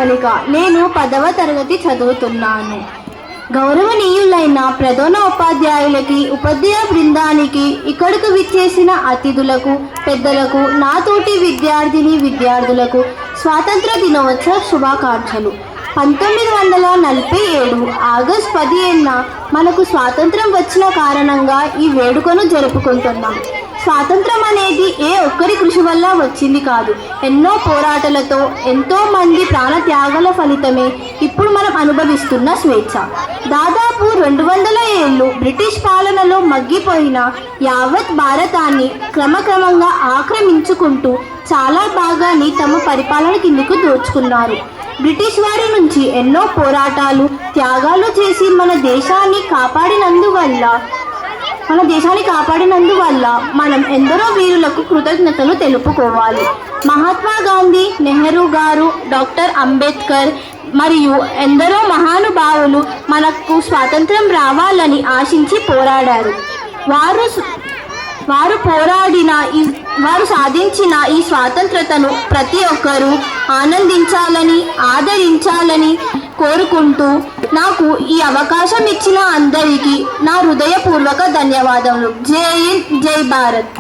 ప్రవళిక. నేను 10వ తరగతి చదువుతున్నాను. గౌరవనీయులైన ప్రధాన ఉపాధ్యాయులకి, ఉపాధ్యాయ బృందానికి, ఇక్కడికి విచ్చేసిన అతిథులకు, పెద్దలకు, నాతోటి విద్యార్థులకు స్వాతంత్ర దినోత్సవ శుభాకాంక్షలు. 1947 ఆగస్టు 15న మనకు స్వాతంత్రం వచ్చిన కారణంగా ఈ వేడుకను జరుపుకుంటున్నాం. స్వాతంత్రం అనేది ఏ ఒక్కరి కృషి వల్ల వచ్చింది కాదు. ఎన్నో పోరాటాలతో, ఎంతో మంది ప్రాణత్యాగాల ఫలితమే ఇప్పుడు మనం అనుభవిస్తున్న స్వేచ్ఛ. దాదాపు 200 ఏళ్ళు బ్రిటిష్ పాలనలో మగ్గిపోయిన యావత్ భారతాన్ని క్రమక్రమంగా ఆక్రమించుకుంటూ చాలా భాగాన్ని తమ పరిపాలన కిందకు దోచుకున్నారు. బ్రిటిష్ వారి నుంచి ఎన్నో పోరాటాలు, త్యాగాలు చేసి మన దేశాన్ని కాపాడినందువల్ల మనం ఎందరో వీరులకు కృతజ్ఞతలు తెలుపుకోవాలి. మహాత్మా గాంధీ, నెహ్రూ గారు, డాక్టర్ అంబేద్కర్ మరియు ఎందరో మహానుభావులు మనకు స్వాతంత్రం రావాలని ఆశించి పోరాడారు. వారు సాధించిన ఈ స్వాతంత్రతను ప్రతి ఒక్కరూ ఆనందించాలని, ఆదరించాలని కోరుకుంటూ నాకు ఈ అవకాశం ఇచ్చిన అందరికీ నా హృదయపూర్వక ధన్యవాదములు. జై హింద్, జై భారత్.